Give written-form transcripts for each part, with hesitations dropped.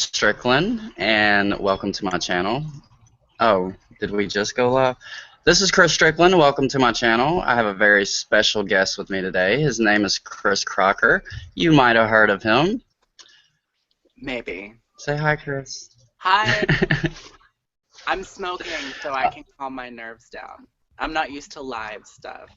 Strickland, and welcome to my channel. Oh, did we just go live? This is Chris Strickland. Welcome to my channel. I have a very special guest with me today. His name is Chris Crocker. You might have heard of him. Maybe. Say hi, Chris. Hi. I'm smoking so I can calm my nerves down. I'm not used to live stuff.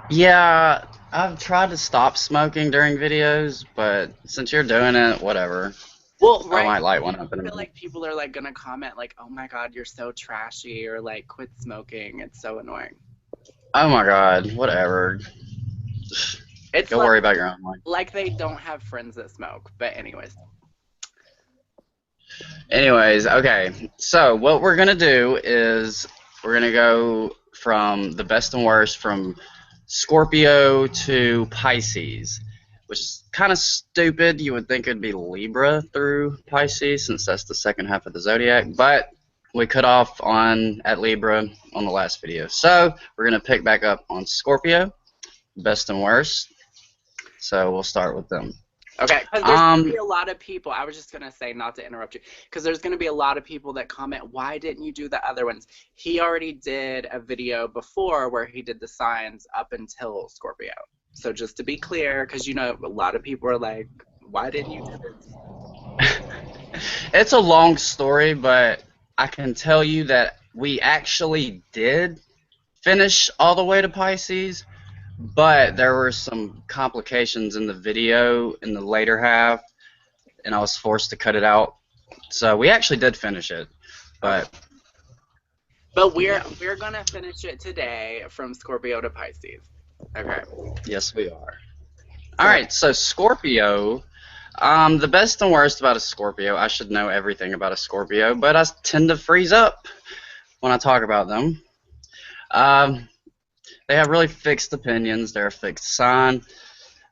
Yeah, I've tried to stop smoking during videos, but since you're doing it, whatever. Well, I right. might light one up in I a feel minute. like people are like gonna comment like, "Oh my God, you're so trashy," or like, "Quit smoking." It's so annoying. Oh my god, whatever. It's Go worry about your own life. like they don't have friends that smoke. But anyways. Anyways, okay. So what we're gonna do is we're gonna go from the best and worst from Scorpio to Pisces, which is kind of stupid. You would think it'd be Libra through Pisces since that's the second half of the zodiac, but we cut off on at Libra on the last video. So we're gonna pick back up on Scorpio, best and worst. So we'll start with them. Okay, because there's going to be a lot of people, I was just going to say, not to interrupt you, because there's going to be a lot of people that comment, why didn't you do the other ones? He already did a video before where he did the signs up until Scorpio. So just to be clear, because, you know, a lot of people are like, why didn't you do this? It's a long story, but I can tell you that we actually did finish all the way to Pisces. But there were some complications in the video in the later half, and I was forced to cut it out. So we actually did finish it, but we're gonna finish it today from Scorpio to Pisces. Okay. yes, we are. All right, so Scorpio. The best and worst about a Scorpio, I should know everything about a Scorpio, but I tend to freeze up when I talk about them. They have really fixed opinions. They're a fixed sign.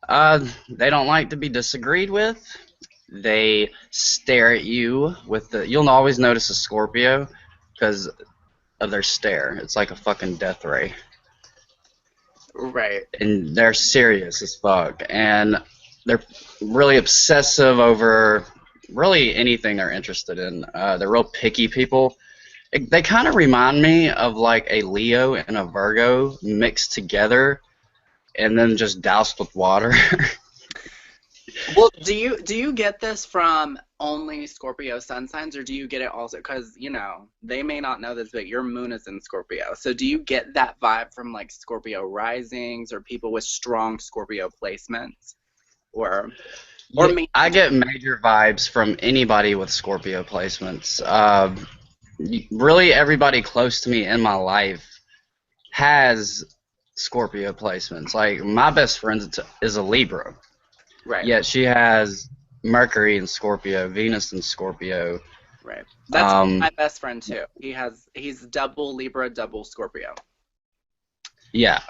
They don't like to be disagreed with. They stare at you with the. You'll always notice a Scorpio because of their stare. It's like a fucking death ray. Right. And they're serious as fuck. And they're really obsessive over really anything they're interested in. They're real picky people. They kind of remind me of like a Leo and a Virgo mixed together and then just doused with water. Well, do you get this from only Scorpio sun signs, or do you get it also? Because, you know, they may not know this, but your moon is in Scorpio. So do you get that vibe from like Scorpio risings or people with strong Scorpio placements? Or Yeah, I get major vibes from anybody with Scorpio placements. Really, everybody close to me in my life has Scorpio placements. Like, my best friend is a Libra. Right. Yet she has Mercury in Scorpio, Venus in Scorpio. Right. That's my best friend too. He's double Libra, double Scorpio. Yeah.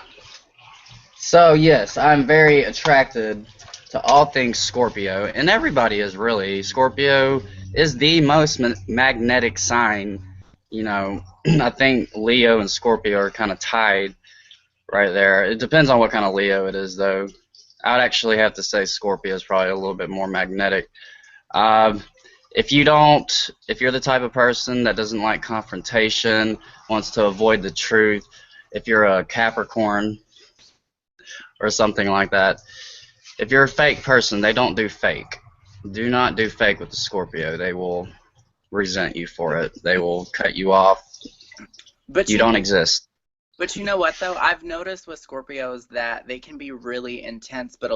So yes, I'm very attracted to all things Scorpio, and everybody is really. Scorpio is the most magnetic sign. You know, I think Leo and Scorpio are kind of tied right there. It depends on what kind of Leo it is, though. I'd actually have to say Scorpio is probably a little bit more magnetic. If you're the type of person that doesn't like confrontation, wants to avoid the truth, if you're a Capricorn or something like that, if you're a fake person, they don't do fake. Do not do fake with the Scorpio. They will resent you for it. They will cut you off. But you don't exist. But you know what, though? I've noticed with Scorpios that they can be really intense, but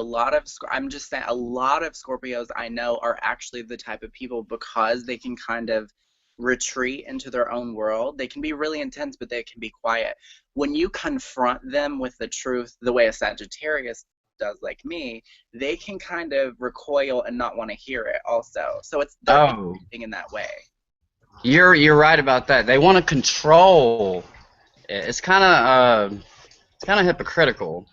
I'm just saying, a lot of Scorpios I know are actually the type of people, because they can kind of retreat into their own world. They can be really intense, but they can be quiet. When you confront them with the truth, the way a Sagittarius does, like me, they can kind of recoil and not want to hear it also. So they're interesting in that way. You're right about that. They want to control. It's kind of hypocritical.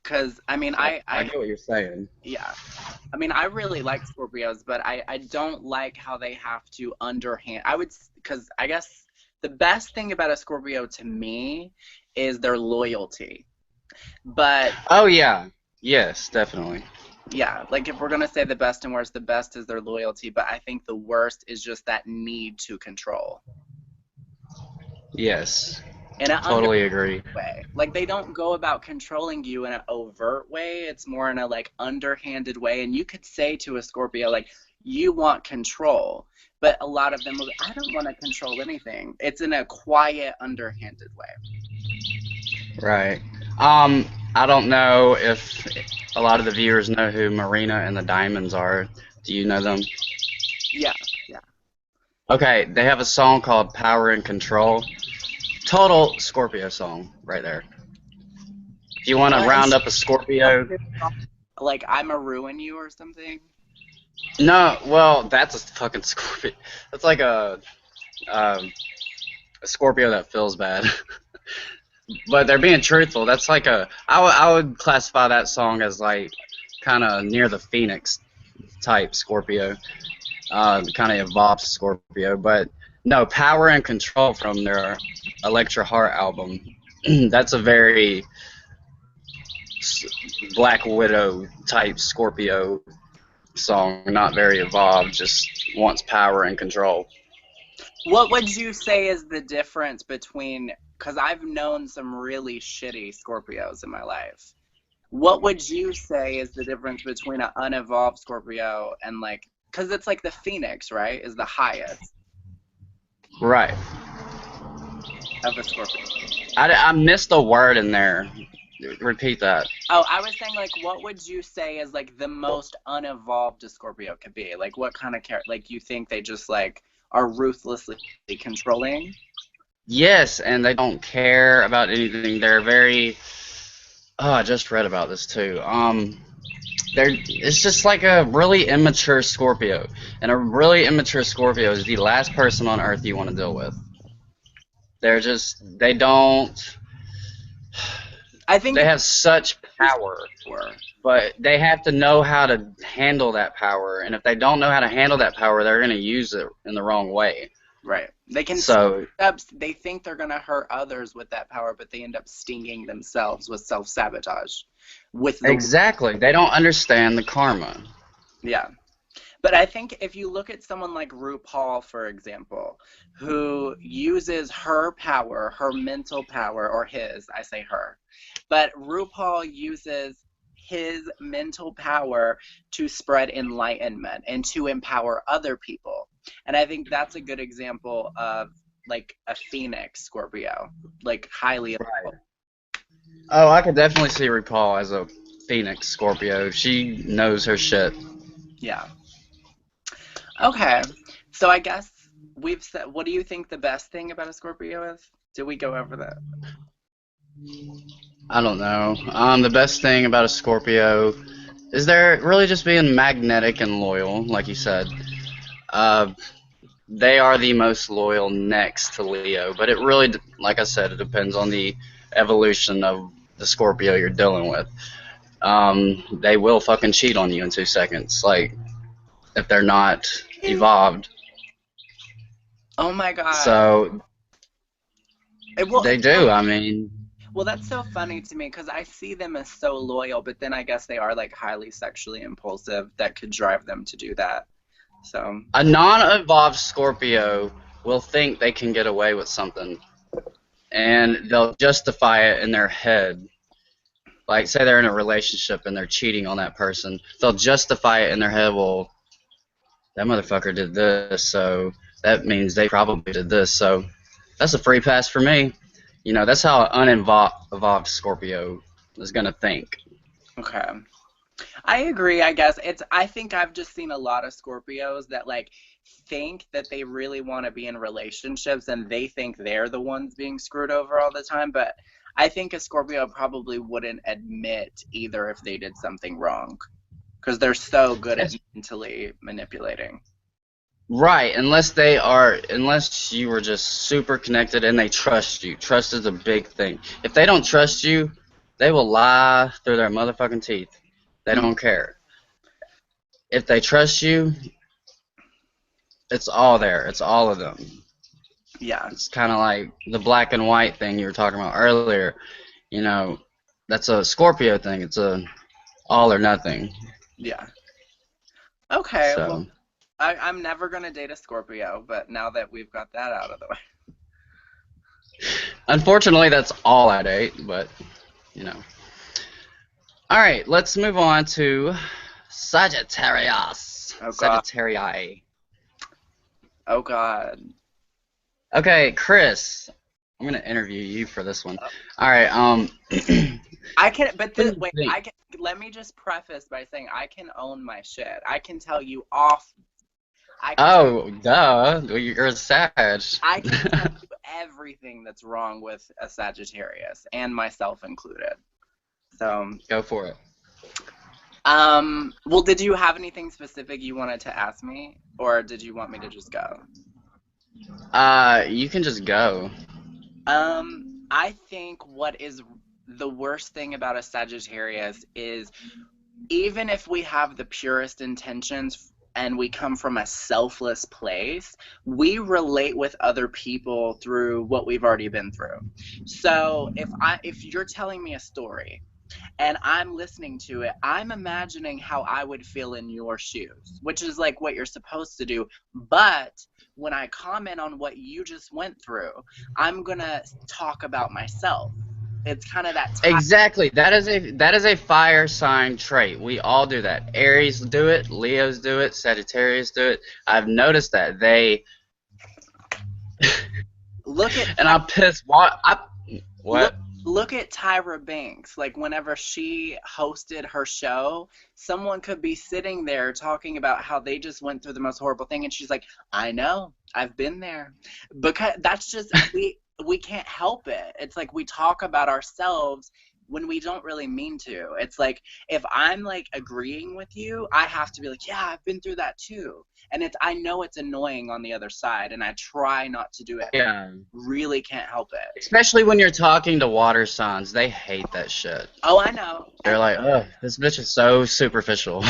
Because, I mean, I get what you're saying. Yeah. I mean, I really like Scorpios, but I don't like how they have to underhand. Because I guess the best thing about a Scorpio to me is their loyalty. But oh yeah, yes, definitely. Yeah, like if we're gonna say the best and worst, the best is their loyalty, but I think the worst is just that need to control Yes, in an under totally agree. way. Like they don't go about controlling you in an overt way. It's more in a like underhanded way. And you could say to a Scorpio, like, you want control. But a lot of them will be, I don't want to control anything. It's in a quiet, underhanded way. Right. I don't know if a lot of the viewers know who Marina and the Diamonds are. Do you know them? Yeah, yeah. Okay, they have a song called Power and Control. Total Scorpio song right there. If you want to And round up a Scorpio. like I'm a ruin you or something. No, well, that's a fucking Scorpio. That's like um, a Scorpio that feels bad. But they're being truthful. That's like I would classify that song as like kind of near the Phoenix type Scorpio, kind of evolved Scorpio. But no, Power and Control from their Electra Heart album. That's a very Black Widow type Scorpio song, not very evolved, just wants power and control. What would you say is the difference between, because I've known some really shitty Scorpios in my life. What would you say is the difference between an unevolved Scorpio and like, because it's like the Phoenix, right, is the highest Right. of a Scorpio. I missed a word in there. Repeat that. Oh, I was saying like, what would you say is like the most unevolved a Scorpio could be? Like, what kind of character? Like, you think they just like are ruthlessly controlling? Yes, and they don't care about anything. They're very. Oh, I just read about this too. It's just like a really immature Scorpio, and a really immature Scorpio is the last person on Earth you want to deal with. They don't. I think They it's have such power, but they have to know how to handle that power. And if they don't know how to handle that power, they're going to use it in the wrong way. right. They can So, they think they're gonna hurt others with that power, but they end up stinging themselves with self-sabotage. With the exactly, they don't understand the karma. Yeah. But I think if you look at someone like RuPaul, for example, who uses her power, her mental power, or his, I say her, but RuPaul uses his mental power to spread enlightenment and to empower other people. And I think that's a good example of like a Phoenix Scorpio, like highly Right. evolved. Oh, I could definitely see RuPaul as a Phoenix Scorpio. She knows her shit. Yeah. Okay. So I guess we've said, what do you think the best thing about a Scorpio is? Did we go over that? I don't know. The best thing about a Scorpio is they're really just being magnetic and loyal, like you said. Uh, they are the most loyal next to Leo, but it really, like I said, it depends on the evolution of the Scorpio you're dealing with. They will fucking cheat on you in 2 seconds, like if they're not evolved. Oh my God. So Well, they do. I mean, well, that's so funny to me because I see them as so loyal, but then I guess they are like highly sexually impulsive that could drive them to do that. So, a non-evolved Scorpio will think they can get away with something, and they'll justify it in their head. Like, say they're in a relationship and they're cheating on that person, they'll justify it in their head. Well, that motherfucker did this, so that means they probably did this. So that's a free pass for me. You know, that's how an unevolved Scorpio is gonna think. okay. I agree, I guess. I think I've just seen a lot of Scorpios that like think that they really want to be in relationships and they think they're the ones being screwed over all the time, but I think a Scorpio probably wouldn't admit either if they did something wrong because they're so good at mentally manipulating. Right, unless you were just super connected and they trust you. Trust is a big thing. If they don't trust you, they will lie through their motherfucking teeth. They Mm, don't care. If they trust you, it's all there. It's all of them. yeah. It's kind of like the black and white thing you were talking about earlier. You know, that's a Scorpio thing. It's a all or nothing. Yeah. Okay, well, So, I'm never gonna date a Scorpio, but now that we've got that out of the way. unfortunately, that's all I date, but, you know. All right, let's move on to Sagittarius. Oh God. Sagittarii. Oh God. Okay, Chris, I'm gonna interview you for this one. Uh, All right, I can, but what do the you wait, think? I can. Let me just preface by saying I can own my shit. I can tell you off. I can tell. Oh, duh, you're a Sag. I can tell you everything that's wrong with a Sagittarius, and myself included. So, Go for it. well, did you have anything specific you wanted to ask me, or did you want me to just go? You can just go. I think what is the worst thing about a Sagittarius is even if we have the purest intentions and we come from a selfless place, we relate with other people through what we've already been through. So if you're telling me a story and I'm listening to it, I'm imagining how I would feel in your shoes, which is like what you're supposed to do. But when I comment on what you just went through, I'm going to talk about myself. It's kind of that type. Exactly. That is a fire sign trait. We all do that. Aries do it. Leos do it. Sagittarius do it. I've noticed that they. Look at And I'm pissed. What? look What? look at Tyra Banks. Like whenever she hosted her show, someone could be sitting there talking about how they just went through the most horrible thing and she's like, "I know. I've been there." Because that's just we can't help it. It's like we talk about ourselves when we don't really mean to. It's like if I'm like agreeing with you, I have to be like, "Yeah, I've been through that too." And I know it's annoying on the other side and I try not to do it. Yeah. Really can't help it. Especially when you're talking to water signs, they hate that shit. Oh, I know. They're like, "Oh, this bitch is so superficial."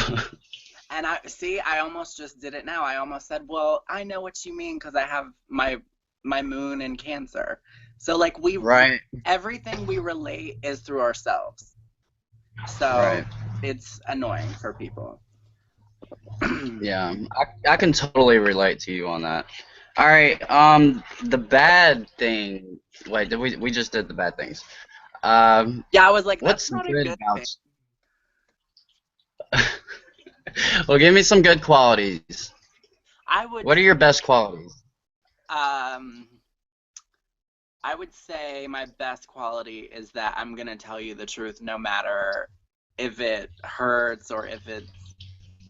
And I see, I almost just did it now. I almost said, "Well, I know what you mean because I have my moon in Cancer." So like Right. everything we relate is through ourselves. So Right. it's annoying for people. Yeah. I can totally relate to you on that. All right. The bad thing. Wait, we just did the bad things. Yeah, I was like, that's What's not a good good thing. about Well, give me some good qualities. I would What are your best qualities? um I would say my best quality is that I'm gonna tell you the truth no matter if it hurts or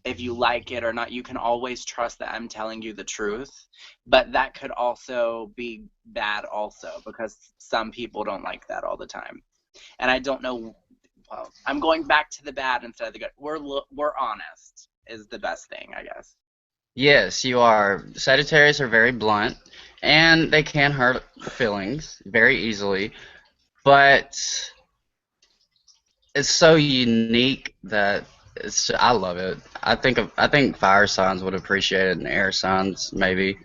if you like it or not. You can always trust that I'm telling you the truth. But that could also be bad also because some people don't like that all the time. And I don't know. Well, I'm going back to the bad instead of the good. We're honest is the best thing, I guess. Yes, you are. Sagittarius are very blunt, and they can hurt feelings very easily, but it's so unique that I love it. I think fire signs would appreciate it, and air signs maybe.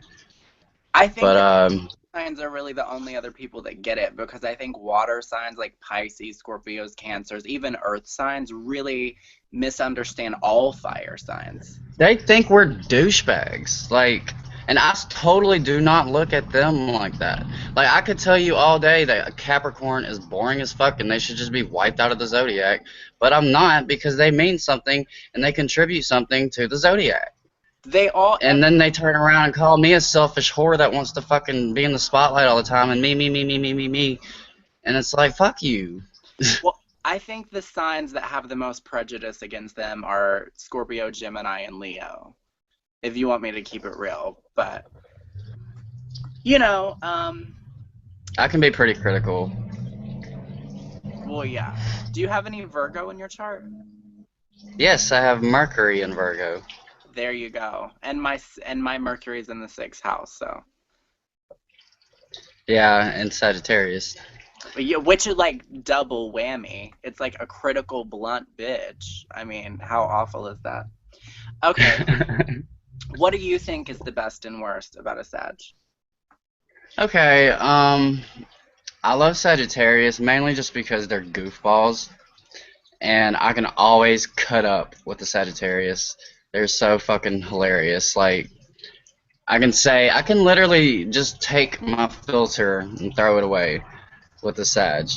I think But that signs are really the only other people that get it because I think water signs like Pisces, Scorpios, Cancers, even earth signs really misunderstand all fire signs. they think we're douchebags. Like, and totally do not look at them like that. Like, I could tell you all day that Capricorn is boring as fuck and they should just be wiped out of the zodiac, but I'm not because they mean something and they contribute something to the zodiac. They all And then they turn around and call me a selfish whore that wants to fucking be in the spotlight all the time and me, me, me, me, me, me, me. And it's like, fuck you. Well, I think the signs that have the most prejudice against them are Scorpio, Gemini, and Leo, if you want me to keep it real. But, you know, I can be pretty critical. well, yeah. Do you have any Virgo in your chart? Yes, I have Mercury in Virgo. There you go. And my Mercury's in the sixth house, so. Yeah, and Sagittarius. Yeah, which is like double whammy. It's like a critical blunt bitch. I mean, how awful is that? Okay, what do you think is the best and worst about a Sag? Okay, I love Sagittarius mainly just because they're goofballs and I can always cut up with the Sagittarius. They're so fucking hilarious. Like, I can literally just take my filter and throw it away with the Sag.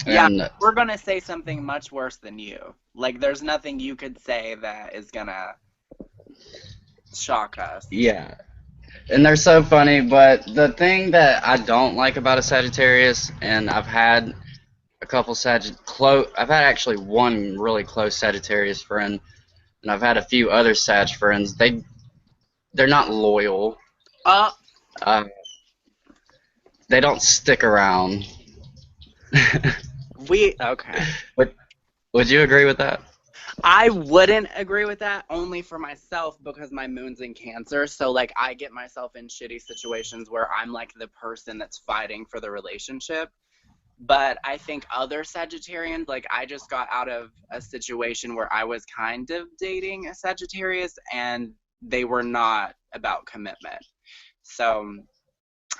Yeah, And we're gonna say something much worse than you. Like, there's nothing you could say that is gonna shock us. yeah, and they're so funny. But the thing that I don't like about a Sagittarius, and I've had a couple I've had actually one really close Sagittarius friend, and I've had a few other Sag friends. They're not loyal. Uh, Uh, they don't stick around. okay. would Would you agree with that? I wouldn't agree with that only for myself because my moon's in Cancer. So, like, I get myself in shitty situations where I'm like the person that's fighting for the relationship. But I think other Sagittarians, like, I just got out of a situation where I was kind of dating a Sagittarius and they were not about commitment. So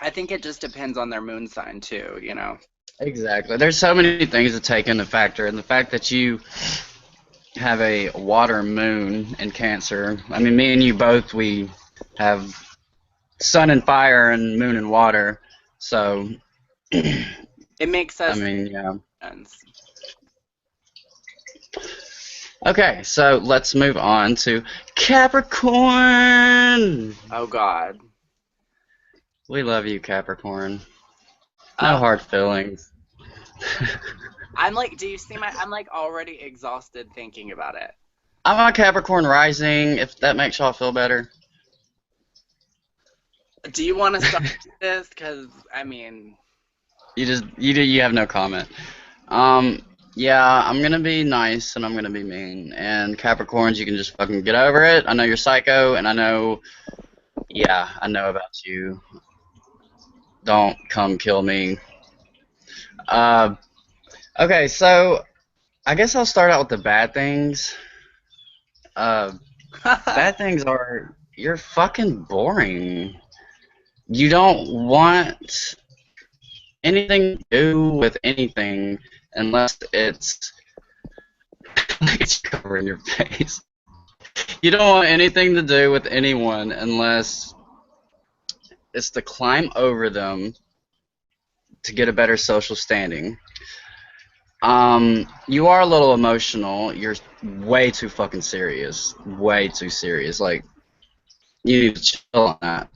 I think it just depends on their moon sign too, you know. Exactly. There's so many things to take into factor, and the fact that you have a water moon in Cancer. I mean, me and you both, we have sun and fire and moon and water. So, It makes I us mean, yeah. friends. Okay, so let's move on to Capricorn. Oh God. We love you, Capricorn. No Uh, hard feelings. I'm like, do you see I'm like already exhausted thinking about it. I'm on Capricorn rising, if that makes y'all feel better. Do you want to start this? Because, I mean, You have no comment. Um, yeah, I'm gonna be nice and I'm gonna be mean. And Capricorns, you can just fucking get over it. I know you're psycho, and I know, yeah, I know about you. Don't come kill me. Uh, okay, so I guess I'll start out with the bad things. Uh, bad things are you're fucking boring. You don't want anything to do with anything unless it's it's covering your face. You don't want anything to do with anyone unless it's to climb over them to get a better social standing. You are a little emotional. You're way too fucking serious. Way too serious. Like, you need to chill on that.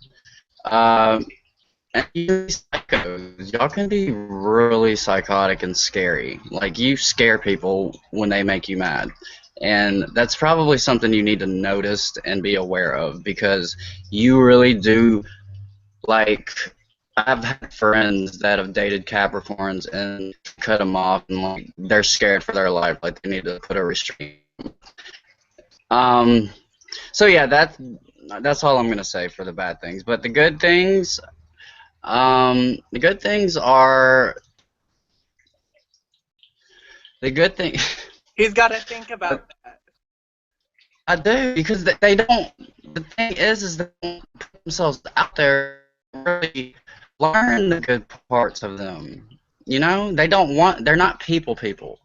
And you psychos, y'all can be really psychotic and scary. Like, you scare people when they make you mad. And that's probably something you need to notice and be aware of because you really do, like, I've had friends that have dated Capricorns and cut them off and, like, they're scared for their life. Like, they need to put a restraint. Um, so yeah, that's all I'm gonna say for the bad things. But the good things are the good thing. he's got to think about that. I do because they don't. The thing is they don't put themselves out there. Really learn the good parts of them. You know, they don't want. They're not people.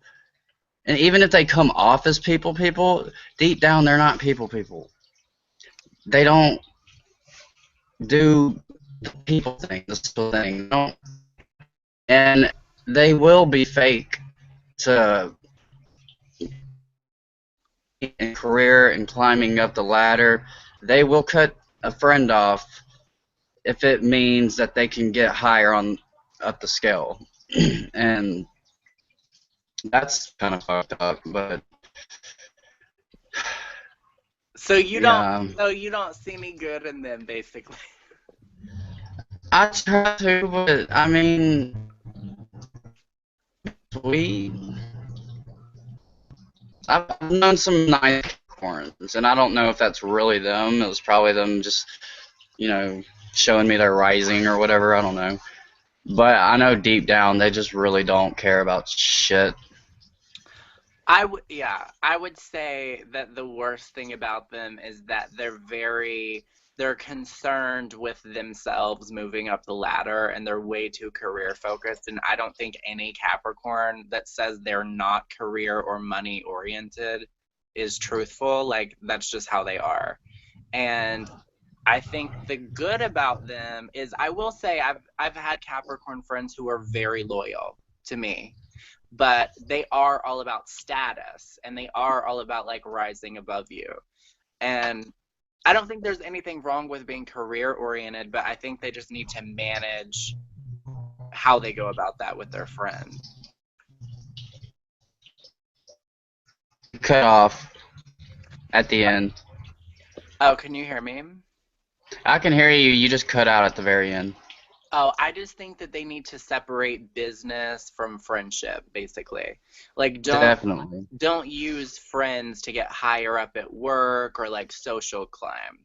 And even if they come off as people, deep down they're not people. They don't do the people thing, the simple thing. They don't, and they will be fake to in career and climbing up the ladder. They will cut a friend off if it means that they can get higher on up the scale. And that's kind of fucked up, but So you don't, yeah, so you don't see any good in them, basically. I try to, but I mean, we I've known some nice corns, and I don't know if that's really them. It was probably them just, you know, showing me their rising or whatever. I don't know. But I know deep down they just really don't care about shit. I would say that the worst thing about them is that they're very they're concerned with themselves moving up the ladder and they're way too career focused. And I don't think any Capricorn that says they're not career or money oriented is truthful. Like, that's just how they are. And I think the good about them is, I will say, I've had Capricorn friends who are very loyal to me, but they are all about status and they are all about like rising above you. And I don't think there's anything wrong with being career oriented, but I think they just need to manage how they go about that with their friends. Cut off at the end. Oh, can you hear me? I can hear you. You just cut out at the very end. Oh, I just think that they need to separate business from friendship, basically. Like, Definitely. don't use friends to get higher up at work or like social climb.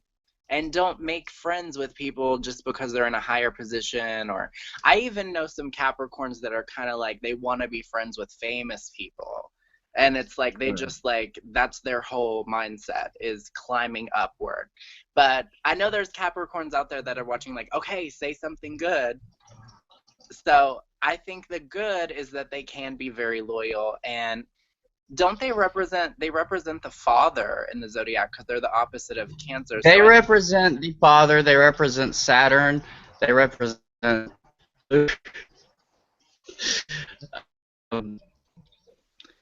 And don't make friends with people just because they're in a higher position. Or I even know some Capricorns that are kind of like, they want to be friends with famous people. And it's like they just like, that's their whole mindset, is climbing upward. But I know there's Capricorns out there that are watching like, okay, say something good. So I think the good is that they can be very loyal. And don't they represent the father in the zodiac, because they're the opposite of Cancer. They represent the father. They represent Saturn. They represent.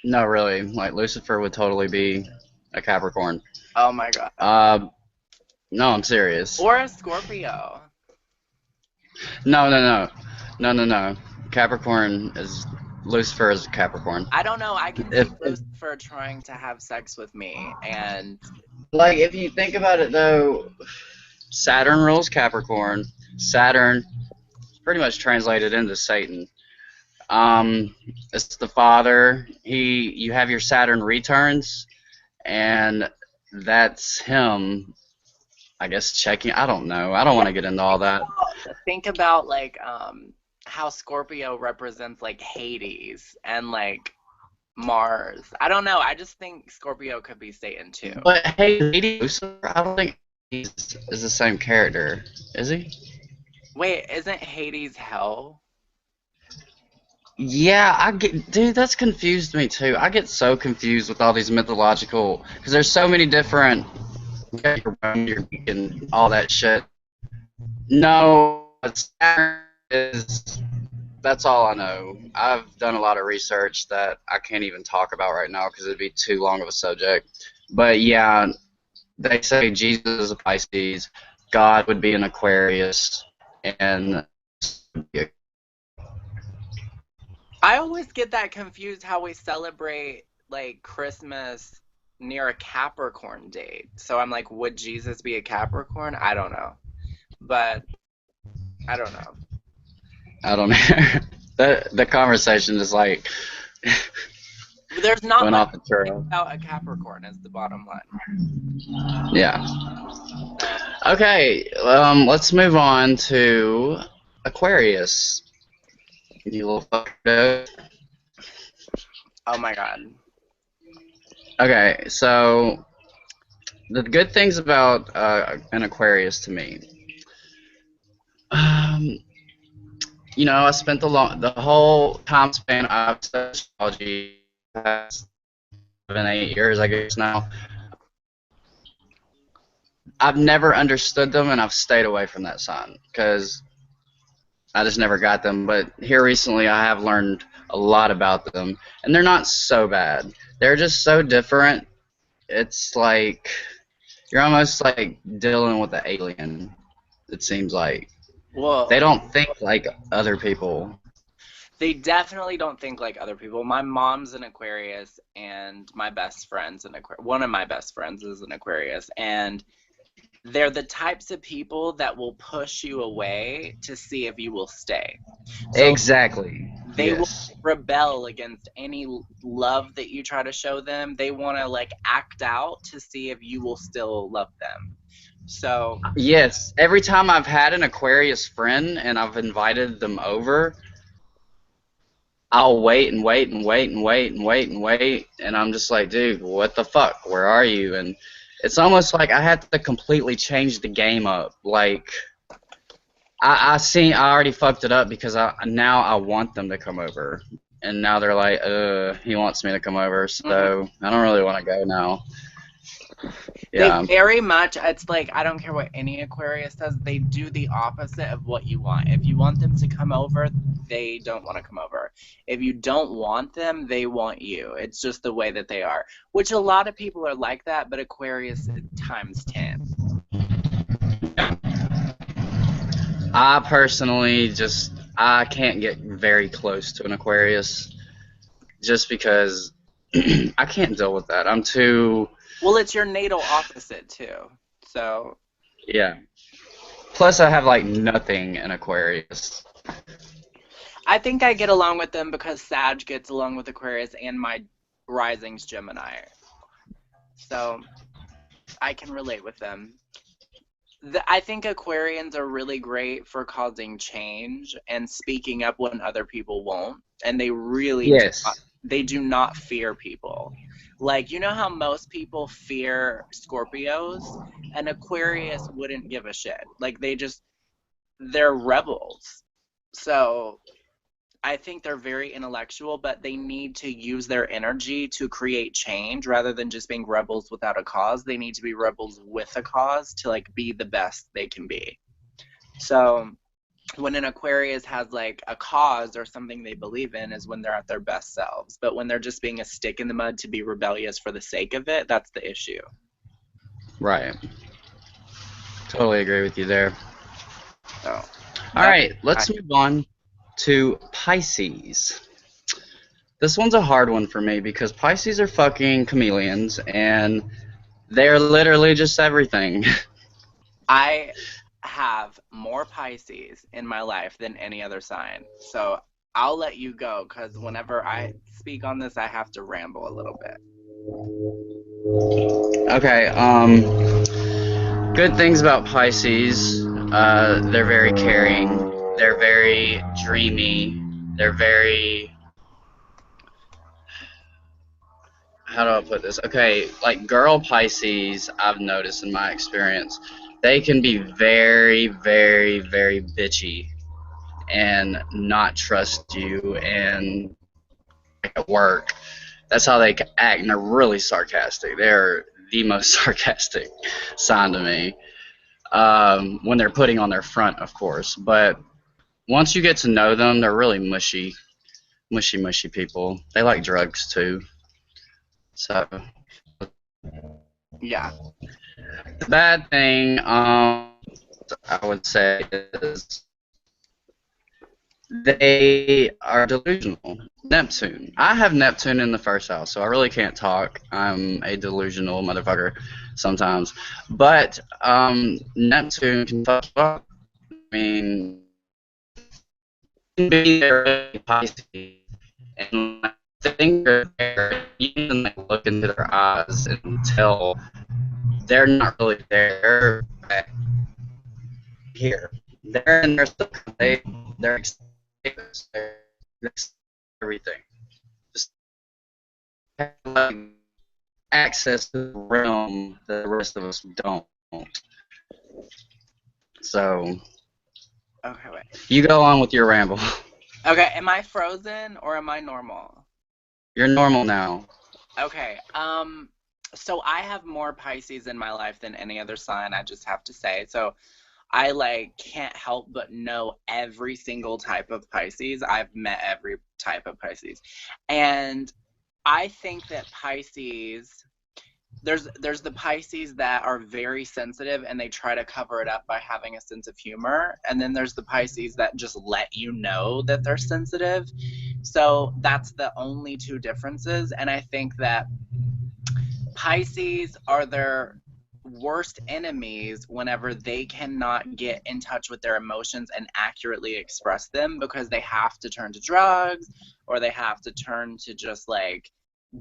No, really. Like, Lucifer would totally be a Capricorn. Oh my god. No, I'm serious. Or a Scorpio. No. Capricorn is Lucifer is a Capricorn. I don't know. I can see Lucifer trying to have sex with me, and like, if you think about it though, Saturn rules Capricorn. Saturn is pretty much translated into Satan. It's the father. You have your Saturn returns, and that's him, I guess, checking. I don't know. I don't want to get into all that. Think about like how Scorpio represents like Hades and like Mars. I don't know. I just think Scorpio could be Satan too. But Hades, I don't think Hades is the same character, is he? Wait, isn't Hades hell? Yeah, dude, that's confused me too. I get so confused with all these mythological, because there's so many different, and all that shit. No, that's all I know. I've done a lot of research that I can't even talk about right now because it'd be too long of a subject. But yeah, they say Jesus is a Pisces, God would be an Aquarius, and I always get that confused how we celebrate like Christmas near a Capricorn date. So I'm like, would Jesus be a Capricorn? I don't know. But I don't know. I don't know. The conversation is like there's not went much off the trail. about a Capricorn is the bottom line. Yeah. Okay, let's move on to Aquarius. You little fucker. Oh my god. Okay, so the good things about an Aquarius to me, you know, I spent the whole time span of astrology, past 7, 8 years, I guess now. I've never understood them, and I've stayed away from that sign because I just never got them. But here recently, I have learned a lot about them, and they're not so bad. They're just so different. It's like you're almost like dealing with an alien. It seems like. Well, They don't think like other people. they definitely don't think like other people. My mom's an Aquarius, and my best friend's an Aquarius. One of my best friends is an Aquarius, and they're the types of people that will push you away to see if you will stay. So Exactly. they will Yes. rebel against any love that you try to show them. They want to like act out to see if you will still love them. So Yes. Every time I've had an Aquarius friend and I've invited them over, I'll wait and wait and wait and wait and wait and wait, and I'm just like, dude, what the fuck? Where are you? And It's almost like I had to completely change the game up. Like I already fucked it up because now I want them to come over, and now they're like, he wants me to come over, so I don't really want to go now. They Yeah. very much, it's like, I don't care what any Aquarius does, they do the opposite of what you want. If you want them to come over, they don't want to come over. If you don't want them, they want you. It's just the way that they are, which a lot of people are like that, but Aquarius times 10. I personally I can't get very close to an Aquarius just because I can't deal with that. I'm too. Well, it's your natal opposite too. So, Yeah. Plus, I have like nothing in Aquarius. I think I get along with them because Sag gets along with Aquarius and my rising's Gemini. So, I can relate with them. I think Aquarians are really great for causing change and speaking up when other people won't. And they really Yes. they do not fear people. Like, you know how most people fear Scorpios? An Aquarius wouldn't give a shit. Like, they're rebels. So I think they're very intellectual, but they need to use their energy to create change rather than just being rebels without a cause. They need to be rebels with a cause to like be the best they can be. So when an Aquarius has like a cause or something they believe in is when they're at their best selves. But when they're just being a stick in the mud to be rebellious for the sake of it, that's the issue. Right. Totally agree with you there. So All right, let's move on to Pisces. This one's a hard one for me because Pisces are fucking chameleons and they're literally just everything. I have more Pisces in my life than any other sign. So I'll let you go because whenever I speak on this, I have to ramble a little bit. Okay, good things about Pisces. They're very caring. They're very dreamy. They're very. How do I put this? Okay, like girl Pisces, I've noticed in my experience, they can be very, very, very bitchy and not trust you and at work. That's how they act, and they're really sarcastic. They're the most sarcastic sign to me. When they're putting on their front, of course. But once you get to know them, they're really mushy, mushy, mushy people. They like drugs too. So Yeah. the bad thing, I would say, is they are delusional. Neptune. I have Neptune in the first house, so I really can't talk. I'm a delusional motherfucker sometimes. But Neptune can fuck you up. I mean, be there Pisces, and like, things are there. You can like look into their eyes and tell they're not really there. But here, they're in their they're everything. Just have like, access to the realm that the rest of us don't. So, Okay, wait. you go on with your ramble. Okay, am I frozen or am I normal? You're normal now. Okay, so I have more Pisces in my life than any other sign, I just have to say. So I like can't help but know every single type of Pisces. I've met every type of Pisces. And I think that Pisces there's the Pisces that are very sensitive and they try to cover it up by having a sense of humor. And then there's the Pisces that just let you know that they're sensitive. So that's the only two differences. And I think that Pisces are their worst enemies whenever they cannot get in touch with their emotions and accurately express them because they have to turn to drugs or they have to turn to just like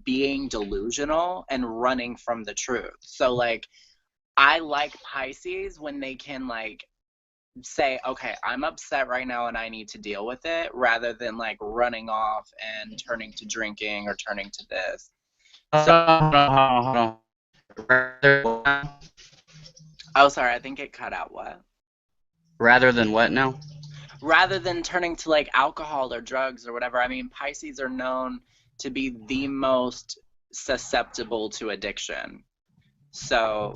being delusional and running from the truth. So like I like Pisces when they can like say, okay, I'm upset right now and I need to deal with it rather than like running off and turning to drinking or turning to this. So Hold on. Oh, sorry, I think it cut out. What? Rather than what now? Rather than turning to like alcohol or drugs or whatever. I mean, Pisces are known to be the most susceptible to addiction. So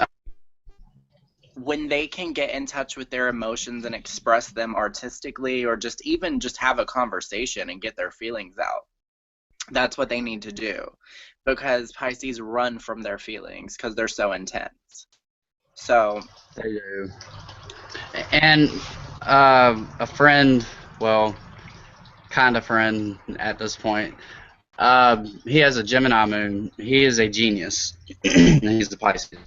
when they can get in touch with their emotions and express them artistically, or just even just have a conversation and get their feelings out, that's what they need to do, because Pisces run from their feelings because they're so intense. So They do. And a friend, well, kind of friend at this point, he has a Gemini moon. He is a genius. He's the Pisces.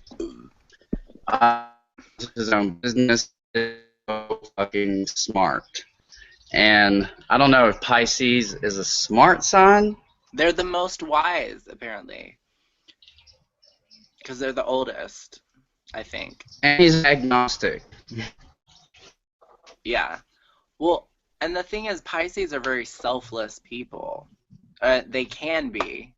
Uh, his own business, is so fucking smart. And I don't know if Pisces is a smart sign. they're the most wise, apparently, because they're the oldest, I think. And he's agnostic. Yeah. Well, and the thing is, Pisces are very selfless people. They can be,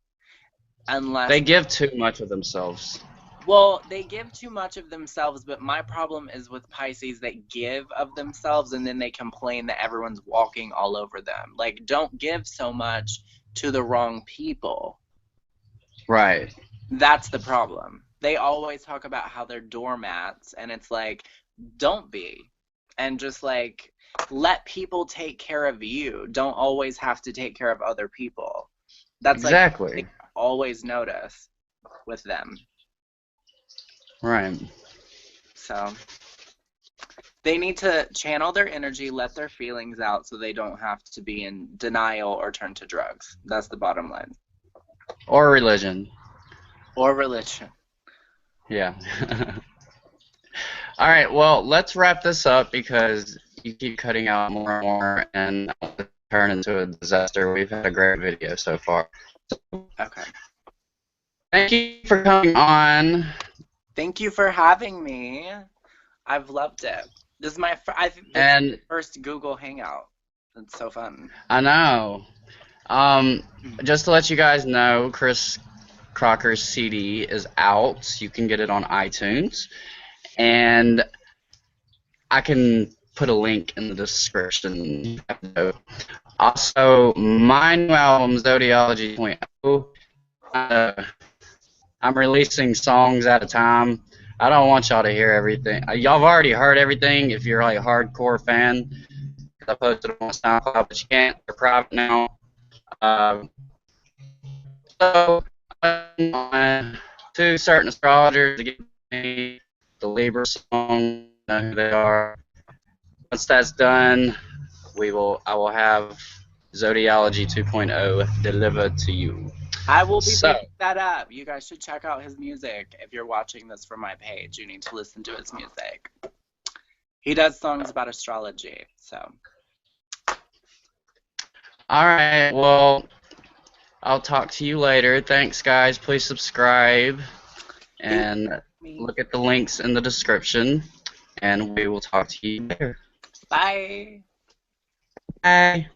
unless, They give too much of themselves. well, they give too much of themselves, but my problem is with Pisces that give of themselves and then they complain that everyone's walking all over them. Like, don't give so much to the wrong people. Right. That's the problem. They always talk about how they're doormats, and it's like, don't be. And just like, let people take care of you. Don't always have to take care of other people. That's like Exactly. something I always notice with them. Right. So they need to channel their energy, let their feelings out so they don't have to be in denial or turn to drugs. That's the bottom line. Or religion. Or religion. Yeah. All right, well, let's wrap this up because you keep cutting out more and more, and I want to turn into a disaster. We've had a great video so far. Okay. Thank you for coming on. Thank you for having me. I've loved it. This is my And first Google Hangout. It's so fun. I know. Just to let you guys know, Chris Crocker's CD is out. You can get it on iTunes. And I can put a link in the description. Also, my new album, Zodiology 2.0, I'm releasing songs at a time. I don't want y'all to hear everything. Y'all have already heard everything if you're like a hardcore fan. I posted them on SoundCloud, but you can't. They're private now. So, on to certain astrologers to get me the Libra song, know who they are. Once that's done, I will have Zodiology 2.0 delivered to you. I will be So, picking that up. You guys should check out his music. If you're watching this from my page, you need to listen to his music. He does songs about astrology, so. all right, well, I'll talk to you later. Thanks, guys. Please subscribe and look at the links in the description, and we will talk to you later. Bye. Bye.